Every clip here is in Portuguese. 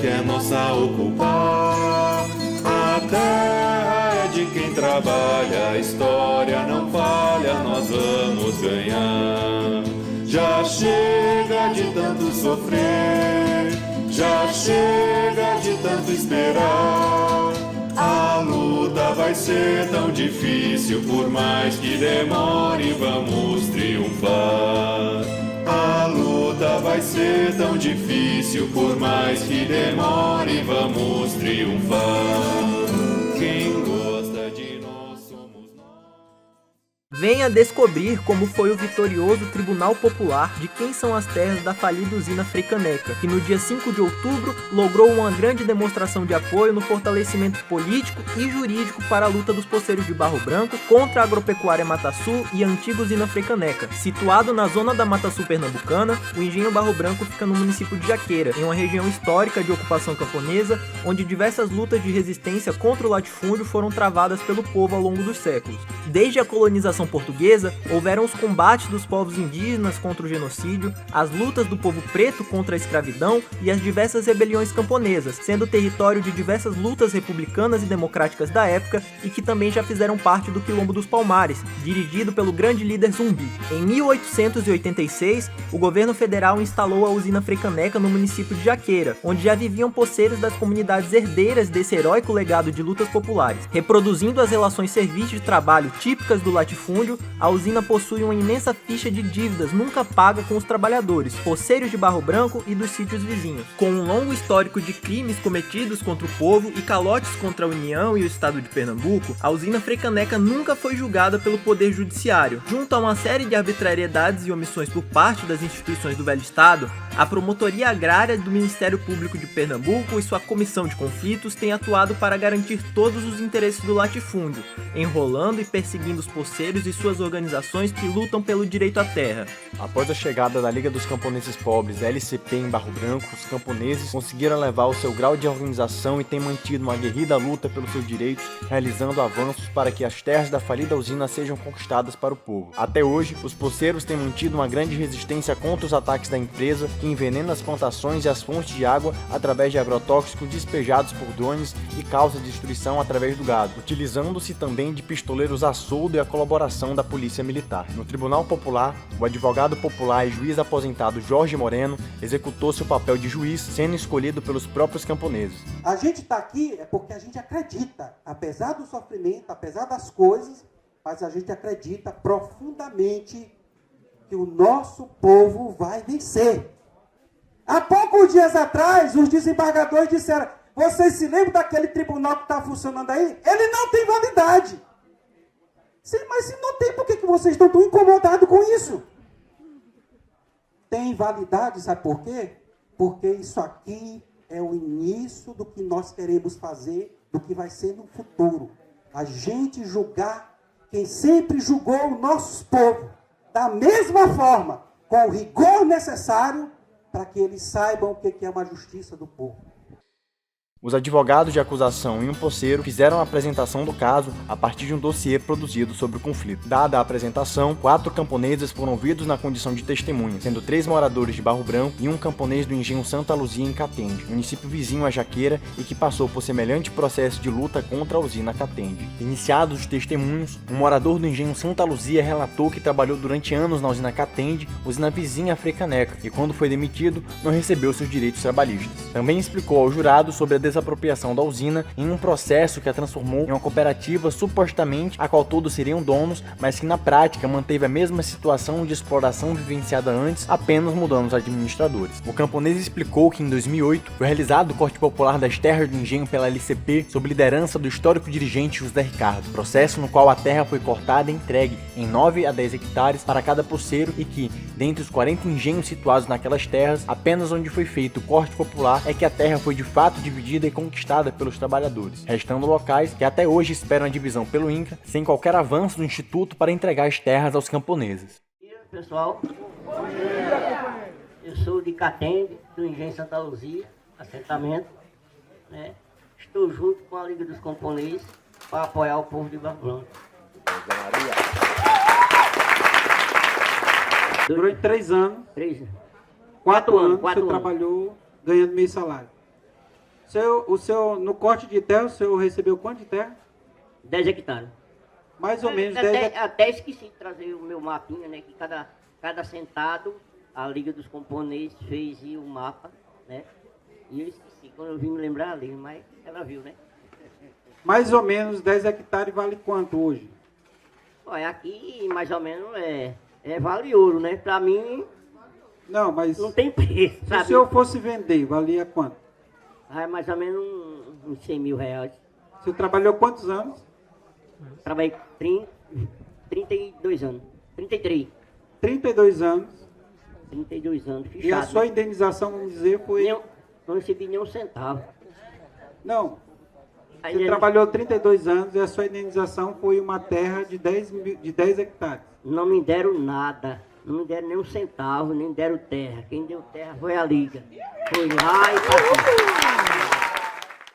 que é nossa ocupar. A terra é de quem trabalha, a história não falha, nós vamos ganhar. Já chega de tanto sofrer, já chega de tanto esperar. A luta vai ser tão difícil, por mais que demore, vamos triunfar. A luta vai ser tão difícil, por mais que demore, vamos triunfar. Quem gosta de nós somos nós. Venha descobrir como foi o vitorioso Tribunal Popular de quem são as terras da falida usina Freicaneca, que no dia 5 de outubro logrou uma grande demonstração de apoio no fortalecimento político e jurídico para a luta dos poceiros de Barro Branco contra a agropecuária Mata Sul e a antiga usina Freicaneca. Situado na zona da Mata Sul pernambucana, o engenho Barro Branco fica no município de Jaqueira, em uma região histórica de ocupação camponesa, onde diversas lutas de resistência contra o latifúndio foram travadas pelo povo ao longo dos séculos. Desde a colonização portuguesa, houveram os combates dos povos indígenas contra o genocídio, as lutas do povo preto contra a escravidão e as diversas rebeliões camponesas, sendo território de diversas lutas republicanas e democráticas da época e que também já fizeram parte do Quilombo dos Palmares, dirigido pelo grande líder Zumbi. Em 1886, o governo federal instalou a usina Freicaneca no município de Jaqueira, onde já viviam poceiros das comunidades herdeiras desse heróico legado de lutas populares. Reproduzindo as relações servis de trabalho típicas do latifúndio, a usina possui uma imensa ficha de dívidas nunca paga com os trabalhadores, poceiros de Barro Branco e dos sítios vizinhos. Com um longo histórico de crimes cometidos contra o povo e calotes contra a União e o Estado de Pernambuco, a usina Freicaneca nunca foi julgada pelo Poder Judiciário. Junto a uma série de arbitrariedades e omissões por parte das instituições do velho Estado, a Promotoria Agrária do Ministério Público de Pernambuco e sua Comissão de Conflitos têm atuado para garantir todos os interesses do latifúndio, enrolando e perseguindo os poceiros e suas organizações que lutam pelo direito à terra. Após a chegada da Liga dos Camponeses Pobres, LCP, em Barro Branco, os camponeses conseguiram elevar o seu grau de organização e têm mantido uma aguerrida luta pelos seus direitos, realizando avanços para que as terras da falida usina sejam conquistadas para o povo. Até hoje, os poceiros têm mantido uma grande resistência contra os ataques da empresa, que envenena as plantações e as fontes de água através de agrotóxicos despejados por drones e causa destruição através do gado, utilizando-se também de pistoleiros a soldo e a colaboração da Polícia Militar. No Tribunal Popular, o advogado popular e juiz aposentado Jorge Moreno executou seu papel de juiz, sendo escolhido pelos próprios camponeses. A gente está aqui é porque a gente acredita, apesar do sofrimento, apesar das coisas, mas a gente acredita profundamente que o nosso povo vai vencer. Há poucos dias atrás, os desembargadores disseram: vocês se lembram daquele tribunal que está funcionando aí? Ele não tem validade. Sim, mas se não tem, por que vocês estão tão incomodados com isso? Tem validade, sabe por quê? Porque isso aqui é o início do que nós queremos fazer, do que vai ser no futuro. A gente julgar quem sempre julgou o nosso povo, da mesma forma, com o rigor necessário, para que eles saibam o que é uma justiça do povo. Os advogados de acusação e um poceiro fizeram a apresentação do caso a partir de um dossiê produzido sobre o conflito. Dada a apresentação, 4 camponeses foram ouvidos na condição de testemunhas, sendo 3 moradores de Barro Branco e um camponês do engenho Santa Luzia em Catende, município vizinho a Jaqueira e que passou por semelhante processo de luta contra a usina Catende. Iniciados os testemunhos, um morador do engenho Santa Luzia relatou que trabalhou durante anos na usina Catende, usina vizinha a Freicaneca, e quando foi demitido, não recebeu seus direitos trabalhistas. Também explicou ao jurado sobre a desapropriação da usina em um processo que a transformou em uma cooperativa supostamente a qual todos seriam donos, mas que na prática manteve a mesma situação de exploração vivenciada antes, apenas mudando os administradores. O camponês explicou que em 2008 foi realizado o corte popular das terras do engenho pela LCP sob liderança do histórico dirigente José Ricardo, processo no qual a terra foi cortada e entregue em 9 a 10 hectares para cada poceiro e que, dentre os 40 engenhos situados naquelas terras, apenas onde foi feito o corte popular é que a terra foi de fato dividida e conquistada pelos trabalhadores, restando locais que até hoje esperam a divisão pelo INCRA, sem qualquer avanço do Instituto para entregar as terras aos camponeses. Bom dia, pessoal. Bom dia. Eu sou de Catende, do engenho Santa Luzia, assentamento. Estou junto com a Liga dos Camponeses para apoiar o povo de Barro Branco. Durante 3 anos, 4 anos, você trabalhou ganhando meio salário. No corte de terra, o senhor recebeu quanto de terra? 10 hectares. Mais ou menos 10 hectares. Até esqueci de trazer o meu mapinha, né? Que cada sentado, a Liga dos Camponeses fez o mapa, né? E eu esqueci, quando eu vim me lembrar ali, mas ela viu, né? Mais ou menos 10 hectares vale quanto hoje? Olha, aqui mais ou menos vale ouro, né? Pra mim, Não, mas não tem preço, se sabe? o senhor fosse vender, valia quanto? É mais ou menos uns 100 mil reais. O senhor trabalhou quantos anos? Trabalhei 32 anos. 33. 32 anos. 32 anos, E a fechado. sua indenização, vamos dizer, foi... Não recebi nem um centavo. Não, Aí você ele- trabalhou 32 anos e a sua indenização foi uma terra de 10 hectares. Não me deram nada. Não me deram nem um centavo, nem deram terra. Quem deu terra foi a Liga. Foi lá e passou.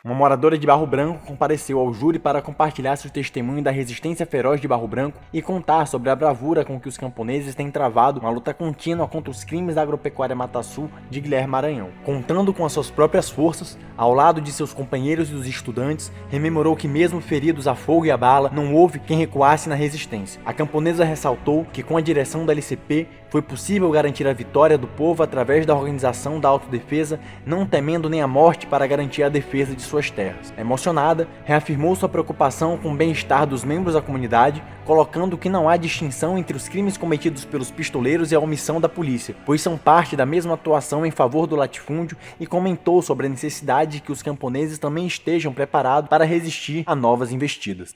Uma moradora de Barro Branco compareceu ao júri para compartilhar seu testemunho da resistência feroz de Barro Branco e contar sobre a bravura com que os camponeses têm travado uma luta contínua contra os crimes da agropecuária Mata Sul de Guilherme Maranhão. Contando com as suas próprias forças, ao lado de seus companheiros e dos estudantes, rememorou que mesmo feridos a fogo e a bala, não houve quem recuasse na resistência. A camponesa ressaltou que com a direção da LCP foi possível garantir a vitória do povo através da organização da autodefesa, não temendo nem a morte para garantir a defesa de suas terras. Emocionada, reafirmou sua preocupação com o bem-estar dos membros da comunidade, colocando que não há distinção entre os crimes cometidos pelos pistoleiros e a omissão da polícia, pois são parte da mesma atuação em favor do latifúndio, e comentou sobre a necessidade de que os camponeses também estejam preparados para resistir a novas investidas.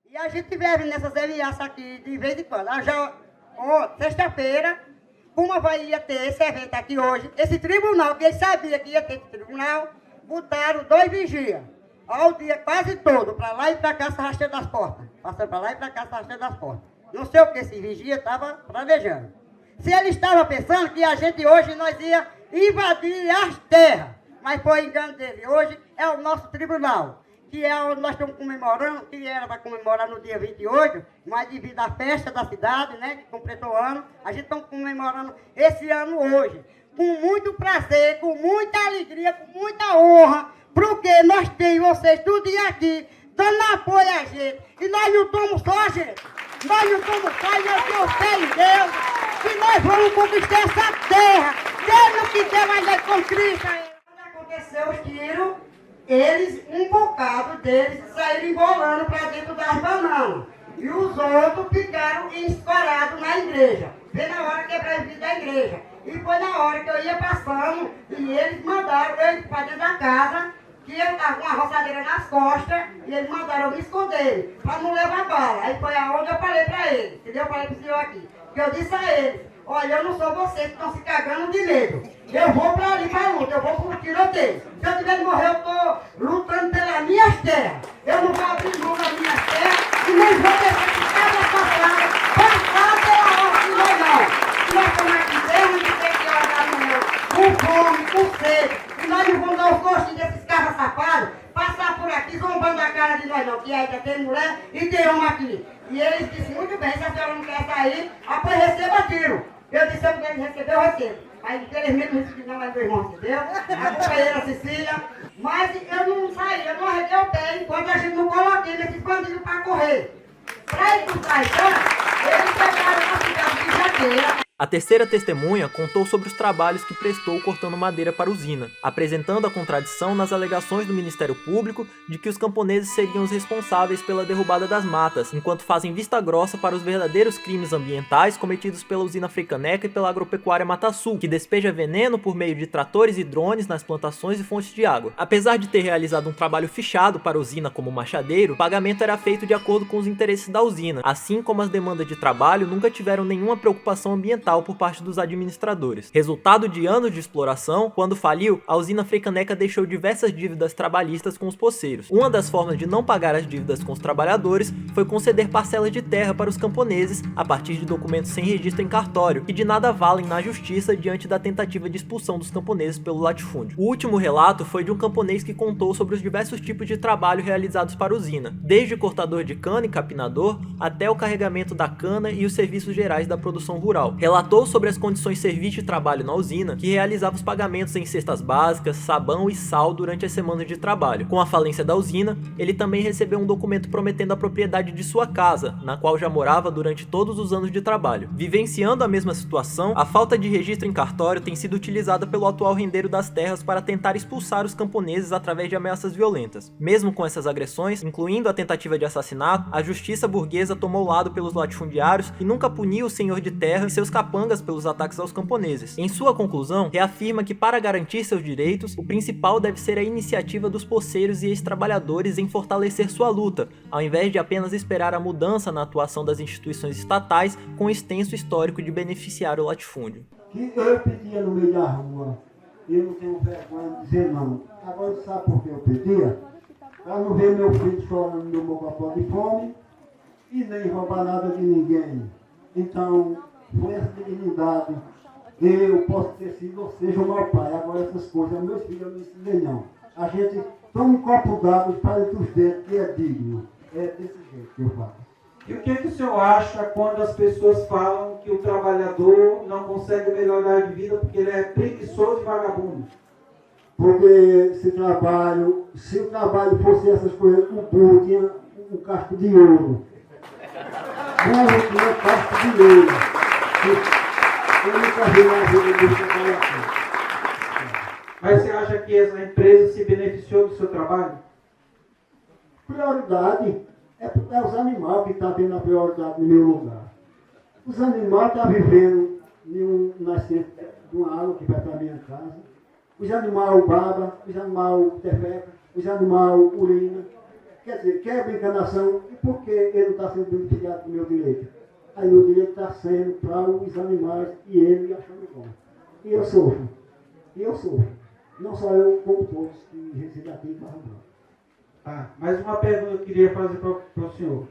E a gente vive nessas alianças aqui de vez em quando. Sexta-feira, como ia ter esse evento aqui hoje, esse tribunal, que eles sabiam que ia ter esse tribunal, botaram 2 vigias, ao dia quase todo, para lá e para cá, se arrastando das portas. Passando para lá e para cá, se arrastando das portas. Não sei o que esse vigia estava planejando. Se ele estava pensando que a gente hoje nós ia invadir as terras, mas foi engano dele. Hoje é o nosso tribunal, que é onde nós estamos comemorando, que era para comemorar no dia 28, mas devido à festa da cidade, né, que completou o ano, a gente está comemorando esse ano hoje, com muito prazer, com muita alegria, com muita honra, porque nós temos vocês tudo aqui, dando apoio a gente, e nós não estamos só, gente, nós não estamos só, e eu tenho fé em Deus, que nós vamos conquistar essa terra, Deus não quiser, mas nós conquistamos. Quando aconteceu os tiros, um bocado deles saíram embolando para dentro das bananas. E os outros ficaram escorados na igreja. Bem na hora que quebrar a vida da igreja. E foi na hora que eu ia passando e eles mandaram eu ir para dentro da casa, que eu estava com uma roçadeira nas costas, e eles mandaram eu me esconder, para não levar bala. Aí foi aonde eu falei para eles, entendeu? Eu falei para o senhor aqui, que eu disse a eles: olha, eu não sou vocês que estão se cagando de medo. Eu vou para ali para a luta, eu vou para o tiroteio. Se eu tiver de morrer, eu estou lutando pelas minhas terras. Eu não vou abrir mão das minhas terras e nem vou deixar que cada passar pela ordem de nós não. Se nós estamos aqui dentro, a gente tem que olhar no meu, com fome, com sede. E nós não vamos dar os gostinhos desses caras safados, passar por aqui zombando a cara de nós não, que ainda tem mulher e tem homem aqui. E eles disseram: muito bem, se a senhora não quer sair, após receba tiro. Eu disse: eu quero receber, eu recebo. Aí infelizmente não recebi não, mas meu irmão recebeu, a companheira Cecília. Mas eu não saí, eu não arreguei o pé enquanto a gente não coloquei nesses bandidos para correr. Para ir para o Caetano, eles pegaram a cidade de Jaqueira. A terceira testemunha contou sobre os trabalhos que prestou cortando madeira para a usina, apresentando a contradição nas alegações do Ministério Público de que os camponeses seriam os responsáveis pela derrubada das matas, enquanto fazem vista grossa para os verdadeiros crimes ambientais cometidos pela usina Frecaneca e pela agropecuária Mata Sul, que despeja veneno por meio de tratores e drones nas plantações e fontes de água. Apesar de ter realizado um trabalho fichado para a usina como machadeiro, o pagamento era feito de acordo com os interesses da usina, assim como as demandas de trabalho nunca tiveram nenhuma preocupação ambiental por parte dos administradores. Resultado de anos de exploração, quando faliu, a usina Frecaneca deixou diversas dívidas trabalhistas com os poceiros. Uma das formas de não pagar as dívidas com os trabalhadores foi conceder parcelas de terra para os camponeses a partir de documentos sem registro em cartório, que de nada valem na justiça diante da tentativa de expulsão dos camponeses pelo latifúndio. O último relato foi de um camponês que contou sobre os diversos tipos de trabalho realizados para a usina, desde cortador de cana e capinador até o carregamento da cana e os serviços gerais da produção rural. relatou sobre as condições serviço e trabalho na usina, que realizava os pagamentos em cestas básicas, sabão e sal durante as semanas de trabalho. Com a falência da usina, ele também recebeu um documento prometendo a propriedade de sua casa, na qual já morava durante todos os anos de trabalho. Vivenciando a mesma situação, a falta de registro em cartório tem sido utilizada pelo atual rendeiro das terras para tentar expulsar os camponeses através de ameaças violentas. Mesmo com essas agressões, incluindo a tentativa de assassinato, a justiça burguesa tomou lado pelos latifundiários e nunca puniu o senhor de terra e seus capangas pelos ataques aos camponeses. Em sua conclusão, reafirma que para garantir seus direitos, o principal deve ser a iniciativa dos poceiros e ex-trabalhadores em fortalecer sua luta, ao invés de apenas esperar a mudança na atuação das instituições estatais com extenso histórico de beneficiar o latifúndio. Que eu pedia no meio da rua, eu não tenho vergonha de dizer não. Agora sabe por que eu pedia? Para não ver meu filho chorando no meu mocapó de fome e nem roubar nada de ninguém. Então, por essa dignidade, eu posso ter sido, ou seja, o meu pai. Agora essas coisas, meus filhos eu não ensinei não. A gente toma um copo d'água para os dentes, que é digno. É desse jeito que eu falo. E o que o senhor acha quando as pessoas falam que o trabalhador não consegue melhorar de vida porque ele é preguiçoso e vagabundo? Porque se o trabalho fosse essas coisas, o burro tinha um casco de ouro. Burro tinha casco de ouro. Eu nunca vi na vida do trabalhador. Mas você acha que essa empresa se beneficiou do seu trabalho? Prioridade é os animais que estão tendo a prioridade no meu lugar. Os animais estão vivendo em um nascente de uma água que vai para a minha casa. Os animais babam, os animais defecam, os animais urinam. Quer dizer, quebra enganação. E por que ele não está sendo beneficiado do meu direito? Aí o direito está sendo para os animais e ele achando bom. E eu sofro. Não só eu, como todos que residem aqui em Barra Branca. Ah, mais uma pergunta que eu queria fazer para o senhor.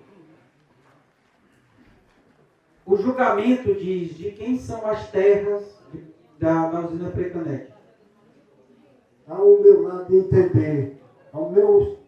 O julgamento diz de quem são as terras da usina Frecanec? Ao meu lado de entender, aos meus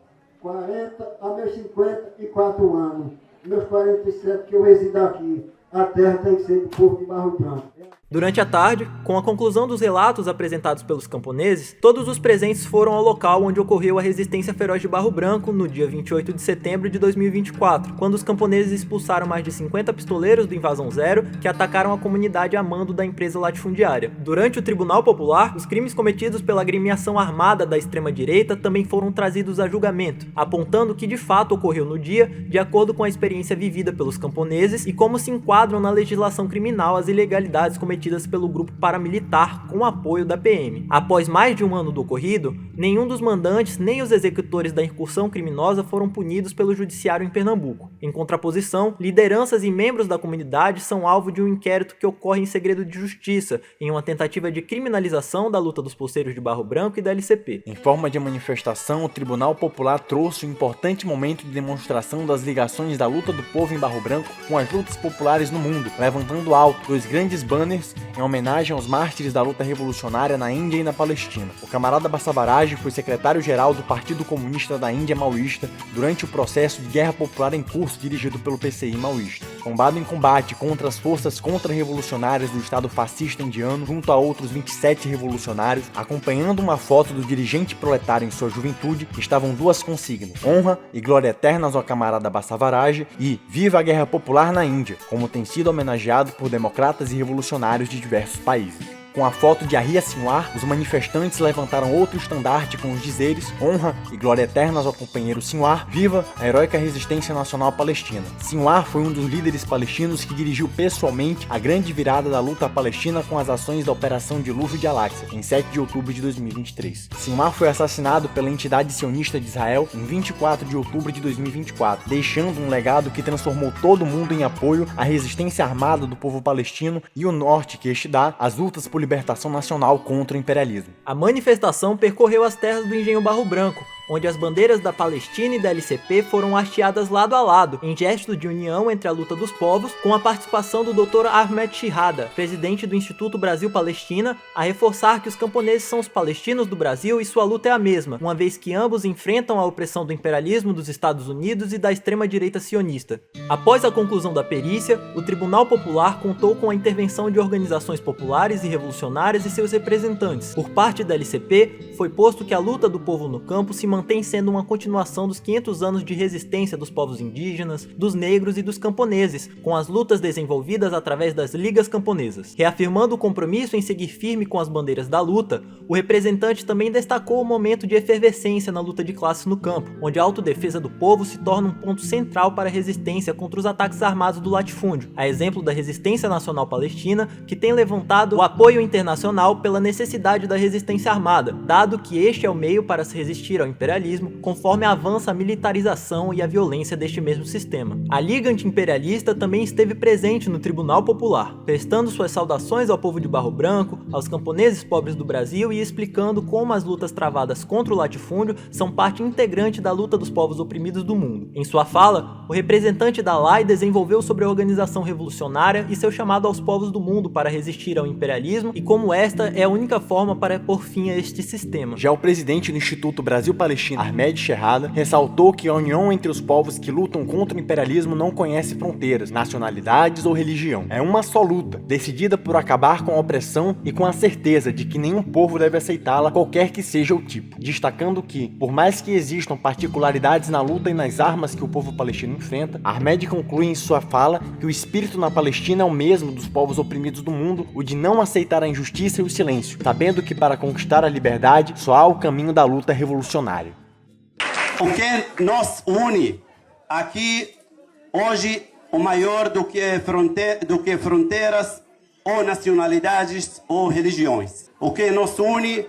54 anos, meus 47 que eu resido aqui, a terra tem que ser do povo de Barro Branco. Durante a tarde, com a conclusão dos relatos apresentados pelos camponeses, todos os presentes foram ao local onde ocorreu a resistência feroz de Barro Branco no dia 28 de setembro de 2024, quando os camponeses expulsaram mais de 50 pistoleiros do Invasão Zero que atacaram a comunidade a mando da empresa latifundiária. Durante o Tribunal Popular, os crimes cometidos pela agremiação armada da extrema-direita também foram trazidos a julgamento, apontando o que de fato ocorreu no dia, de acordo com a experiência vivida pelos camponeses e como se enquadram na legislação criminal as ilegalidades cometidas pelo grupo paramilitar com apoio da PM. Após mais de um ano do ocorrido, nenhum dos mandantes nem os executores da incursão criminosa foram punidos pelo judiciário em Pernambuco. Em contraposição, lideranças e membros da comunidade são alvo de um inquérito que ocorre em segredo de justiça, em uma tentativa de criminalização da luta dos poceiros de Barro Branco e da LCP. Em forma de manifestação, o Tribunal Popular trouxe um importante momento de demonstração das ligações da luta do povo em Barro Branco com as lutas populares no mundo, levantando alto dois grandes banners em homenagem aos mártires da luta revolucionária na Índia e na Palestina. O camarada Basavaraj foi secretário-geral do Partido Comunista da Índia maoísta durante o processo de guerra popular em curso dirigido pelo PCI maoísta. Tombado em combate contra as forças contra-revolucionárias do Estado fascista indiano, junto a outros 27 revolucionários, acompanhando uma foto do dirigente proletário em sua juventude, estavam duas consignas: honra e glória eternas ao camarada Basavaraj e viva a guerra popular na Índia, como tem sido homenageado por democratas e revolucionários de diversos países. Com a foto de Arya Sinwar, os manifestantes levantaram outro estandarte com os dizeres: honra e glória eternas ao companheiro Sinwar, viva a heróica resistência nacional palestina. Sinwar foi um dos líderes palestinos que dirigiu pessoalmente a grande virada da luta palestina com as ações da Operação Dilúvio de Al-Aqsa, em 7 de outubro de 2023. Sinwar foi assassinado pela entidade sionista de Israel em 24 de outubro de 2024, deixando um legado que transformou todo mundo em apoio à resistência armada do povo palestino e o norte que este dá às lutas por libertação nacional contra o imperialismo. A manifestação percorreu as terras do Engenho Barro Branco, onde as bandeiras da Palestina e da LCP foram hasteadas lado a lado, em gesto de união entre a luta dos povos, com a participação do Dr. Ahmed Shihada, presidente do Instituto Brasil-Palestina, a reforçar que os camponeses são os palestinos do Brasil e sua luta é a mesma, uma vez que ambos enfrentam a opressão do imperialismo dos Estados Unidos e da extrema-direita sionista. Após a conclusão da perícia, o Tribunal Popular contou com a intervenção de organizações populares e revolucionárias e seus representantes. Por parte da LCP, foi posto que a luta do povo no campo se mantém sendo uma continuação dos 500 anos de resistência dos povos indígenas, dos negros e dos camponeses, com as lutas desenvolvidas através das ligas camponesas. Reafirmando o compromisso em seguir firme com as bandeiras da luta, o representante também destacou o momento de efervescência na luta de classes no campo, onde a autodefesa do povo se torna um ponto central para a resistência contra os ataques armados do latifúndio, a exemplo da Resistência Nacional Palestina, que tem levantado o apoio internacional pela necessidade da resistência armada, dado que este é o meio para se resistir ao imperialismo, conforme avança a militarização e a violência deste mesmo sistema. A Liga Anti-Imperialista também esteve presente no Tribunal Popular, prestando suas saudações ao povo de Barro Branco, aos camponeses pobres do Brasil e explicando como as lutas travadas contra o latifúndio são parte integrante da luta dos povos oprimidos do mundo. Em sua fala, o representante da LAI desenvolveu sobre a organização revolucionária e seu chamado aos povos do mundo para resistir ao imperialismo e como esta é a única forma para pôr fim a este sistema. Já o presidente do Instituto Brasil-Palestina, Ahmed Shihada, ressaltou que a união entre os povos que lutam contra o imperialismo não conhece fronteiras, nacionalidades ou religião. É uma só luta, decidida por acabar com a opressão e com a certeza de que nenhum povo deve aceitá-la, qualquer que seja o tipo. Destacando que, por mais que existam particularidades na luta e nas armas que o povo palestino enfrenta, Ahmed conclui em sua fala que o espírito na Palestina é o mesmo dos povos oprimidos do mundo, o de não aceitar a injustiça e o silêncio, sabendo que para conquistar a liberdade só há o caminho da luta revolucionária. O que nos une aqui hoje, o maior do que fronteiras ou nacionalidades ou religiões. O que nos une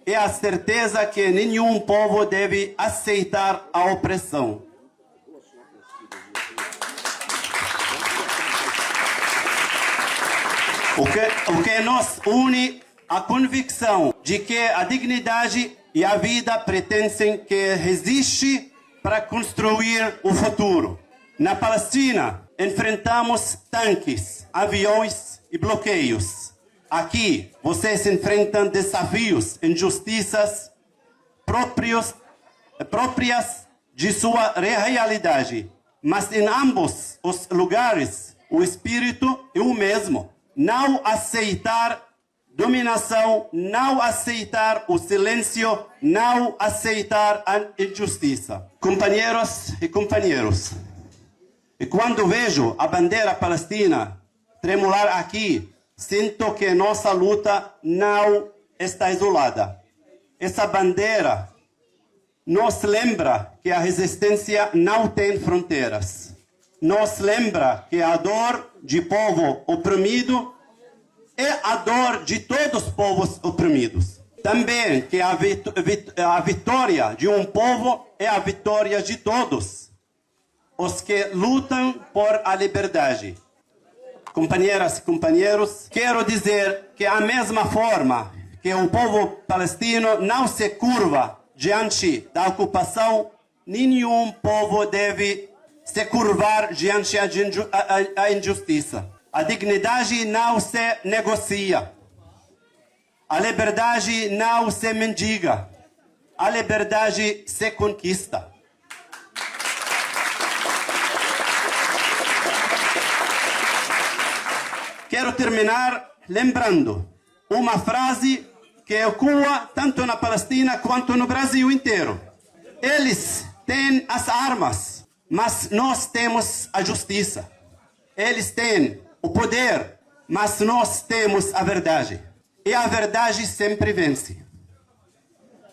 é a certeza que nenhum povo deve aceitar a opressão. O que nos une a convicção de que a dignidade e a vida pertencem que resiste para construir o futuro. Na Palestina, enfrentamos tanques, aviões e bloqueios. Aqui, vocês enfrentam desafios, injustiças próprias de sua realidade. Mas em ambos os lugares, o espírito é o mesmo. Não aceitar dominação, não aceitar o silêncio, não aceitar a injustiça. Companheiros e companheiros, e quando vejo a bandeira palestina tremular aqui, sinto que nossa luta não está isolada. Essa bandeira nos lembra que a resistência não tem fronteiras. Nos lembra que a dor de povo oprimido é a dor de todos os povos oprimidos. Também que a vitória de um povo é a vitória de todos os que lutam por a liberdade. Companheiras e companheiros, quero dizer que a mesma forma que o povo palestino não se curva diante da ocupação, nenhum povo deve se curvar diante a injustiça. A dignidade não se negocia. A liberdade não se mendiga. A liberdade se conquista. Quero terminar lembrando uma frase que ecoa tanto na Palestina quanto no Brasil inteiro. Eles têm as armas, mas nós temos a justiça. Eles têm o poder, mas nós temos a verdade. E a verdade sempre vence.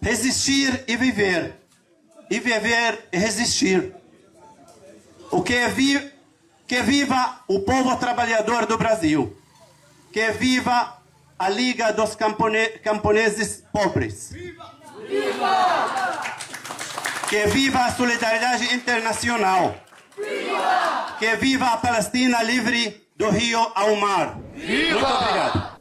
Resistir e viver. E viver e resistir. Que viva o povo trabalhador do Brasil. Que viva a Liga dos Camponeses Pobres. Viva! Que viva a solidariedade internacional. Viva! Que viva a Palestina livre do rio ao mar. Viva! Muito obrigado.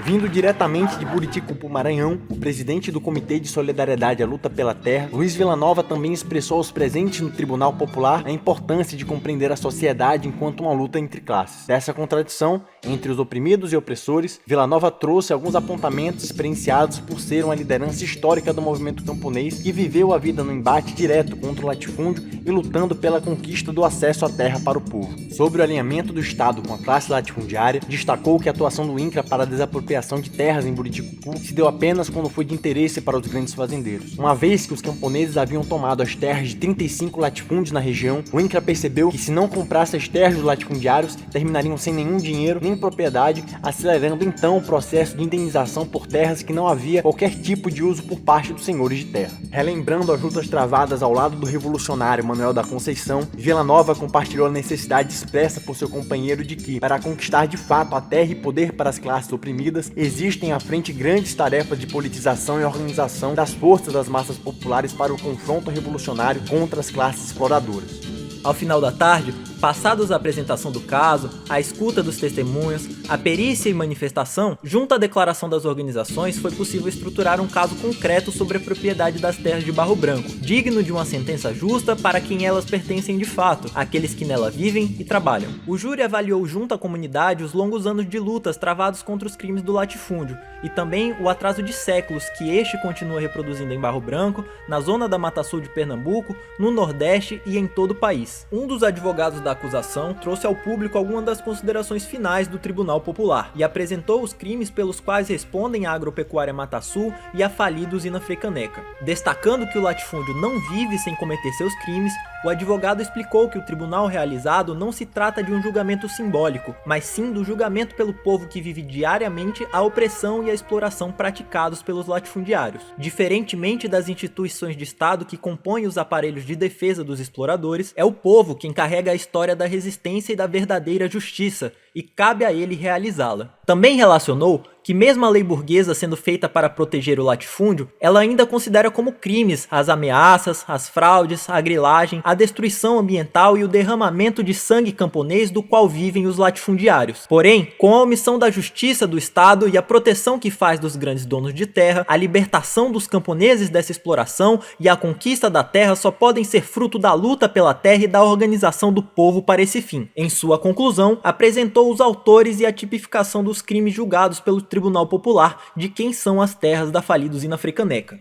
Vindo diretamente de Buriticupu, Maranhão, o presidente do Comitê de Solidariedade à Luta pela Terra, Luiz Villanova, também expressou aos presentes no Tribunal Popular a importância de compreender a sociedade enquanto uma luta entre classes. Dessa contradição entre os oprimidos e opressores, Villanova trouxe alguns apontamentos experienciados por ser uma liderança histórica do movimento camponês que viveu a vida no embate direto contra o latifúndio e lutando pela conquista do acesso à terra para o povo. Sobre o alinhamento do Estado com a classe latifundiária, destacou que a atuação do INCRA para a desapropriação de terras em Buriticupu se deu apenas quando foi de interesse para os grandes fazendeiros. Uma vez que os camponeses haviam tomado as terras de 35 latifúndios na região, o INCRA percebeu que se não comprasse as terras dos latifundiários, terminariam sem nenhum dinheiro nem propriedade, acelerando então o processo de indenização por terras que não havia qualquer tipo de uso por parte dos senhores de terra. Relembrando as lutas travadas ao lado do revolucionário Manuel da Conceição, Villanova compartilhou a necessidade expressa por seu companheiro de que, para conquistar de fato a terra e poder para as classes oprimidas, existem à frente grandes tarefas de politização e organização das forças das massas populares para o confronto revolucionário contra as classes exploradoras. Ao final da tarde, passados a apresentação do caso, a escuta dos testemunhas, a perícia e manifestação, junto à declaração das organizações, foi possível estruturar um caso concreto sobre a propriedade das terras de Barro Branco, digno de uma sentença justa para quem elas pertencem de fato, aqueles que nela vivem e trabalham. O júri avaliou junto à comunidade os longos anos de lutas travados contra os crimes do latifúndio e também o atraso de séculos que este continua reproduzindo em Barro Branco, na zona da Mata Sul de Pernambuco, no Nordeste e em todo o país. Um dos advogados da acusação trouxe ao público algumas das considerações finais do Tribunal Popular e apresentou os crimes pelos quais respondem a Agropecuária Mata Sul e a falida usina Frecaneca. Destacando que o latifúndio não vive sem cometer seus crimes, o advogado explicou que o tribunal realizado não se trata de um julgamento simbólico, mas sim do julgamento pelo povo que vive diariamente a opressão e a exploração praticados pelos latifundiários. Diferentemente das instituições de Estado que compõem os aparelhos de defesa dos exploradores, é o povo quem carrega a história da resistência e da verdadeira justiça, e cabe a ele realizá-la. Também relacionou que mesmo a lei burguesa sendo feita para proteger o latifúndio, ela ainda considera como crimes as ameaças, as fraudes, a grilagem, a destruição ambiental e o derramamento de sangue camponês do qual vivem os latifundiários. Porém, com a omissão da justiça do Estado e a proteção que faz dos grandes donos de terra, a libertação dos camponeses dessa exploração e a conquista da terra só podem ser fruto da luta pela terra e da organização do povo para esse fim. Em sua conclusão, apresentou os autores e a tipificação dos crimes julgados pelo Tribunal Popular de quem são as terras da falida usina Frecaneca.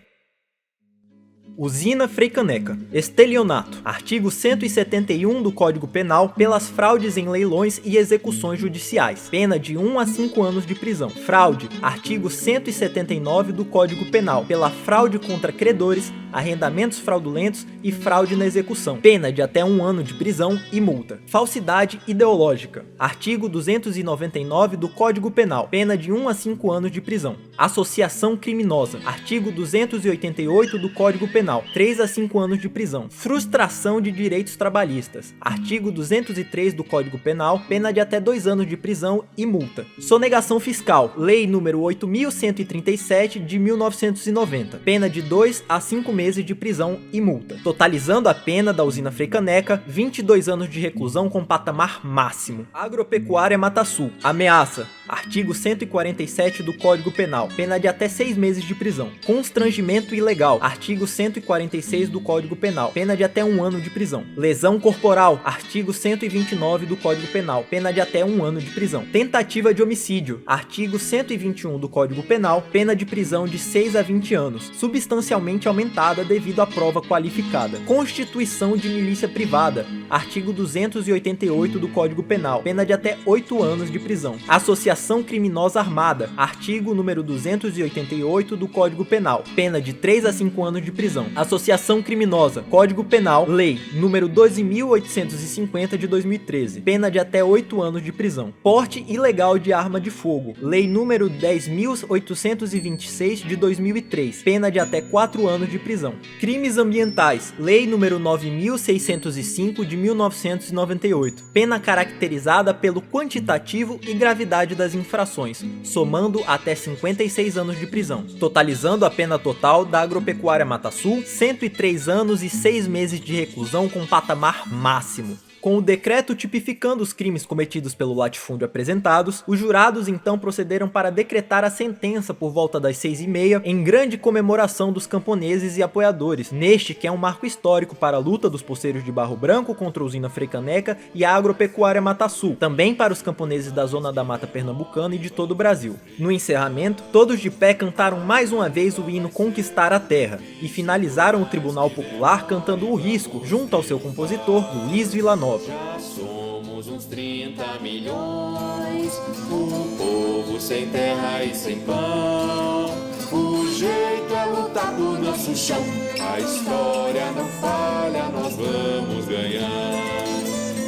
Usina Frecaneca. Estelionato. Artigo 171 do Código Penal pelas fraudes em leilões e execuções judiciais. Pena de 1 a 5 anos de prisão. Fraude. Artigo 179 do Código Penal pela fraude contra credores, arrendamentos fraudulentos e fraude na execução. Pena de até 1 ano de prisão e multa. Falsidade ideológica. Artigo 299 do Código Penal. Pena de 1 a 5 anos de prisão. Associação criminosa. Artigo 288 do Código Penal. 3 a 5 anos de prisão. Frustração de direitos trabalhistas. Artigo 203 do Código Penal, pena de até 2 anos de prisão e multa. Sonegação fiscal. Lei número 8.137 de 1990. Pena de 2 a 5 meses de prisão e multa. Totalizando a pena da usina Frecaneca, 22 anos de reclusão com patamar máximo. Agropecuária Mata Sul. Ameaça. Artigo 147 do Código Penal, pena de até 6 meses de prisão. Constrangimento ilegal. Artigo 146 do Código Penal, pena de até 1 ano de prisão. Lesão corporal. Artigo 129 do Código Penal, pena de até 1 ano de prisão. Tentativa de homicídio. Artigo 121 do Código Penal, pena de prisão de 6 a 20 anos, substancialmente aumentada devido à prova qualificada. Constituição de milícia privada. Artigo 288 do Código Penal, pena de até 8 anos de prisão. Associação criminosa armada. Artigo número 288 do Código Penal, pena de 3 a 5 anos de prisão. Associação criminosa. Código Penal, Lei número 12.850 de 2013, pena de até 8 anos de prisão. Porte ilegal de arma de fogo. Lei número 10.826 de 2003, pena de até 4 anos de prisão. Crimes ambientais. Lei número 9.605 de 1998, pena caracterizada pelo quantitativo e gravidade das infrações, somando até 56 anos de prisão, totalizando a pena total da Agropecuária Mata Sul, 103 anos e 6 meses de reclusão com patamar máximo. Com o decreto tipificando os crimes cometidos pelo latifúndio apresentados, os jurados então procederam para decretar a sentença por volta das 6h30, em grande comemoração dos camponeses e apoiadores, neste que é um marco histórico para a luta dos poceiros de Barro Branco contra a usina Frecaneca e a agropecuária Mata Sul, também para os camponeses da zona da mata pernambucana e de todo o Brasil. No encerramento, todos de pé cantaram mais uma vez o hino Conquistar a Terra e finalizaram o Tribunal Popular cantando O Risco, junto ao seu compositor, Luiz Villanova. Já somos uns 30 milhões, um povo sem terra e sem pão. O jeito é lutar por nosso chão, a história não falha, nós vamos ganhar.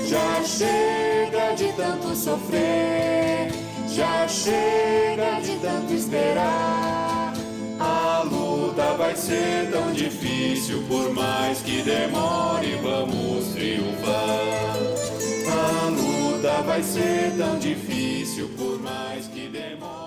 Já chega de tanto sofrer, já chega de tanto esperar. A luta vai ser tão difícil, por mais que demore, vamos triunfar. A luta vai ser tão difícil, por mais que demore.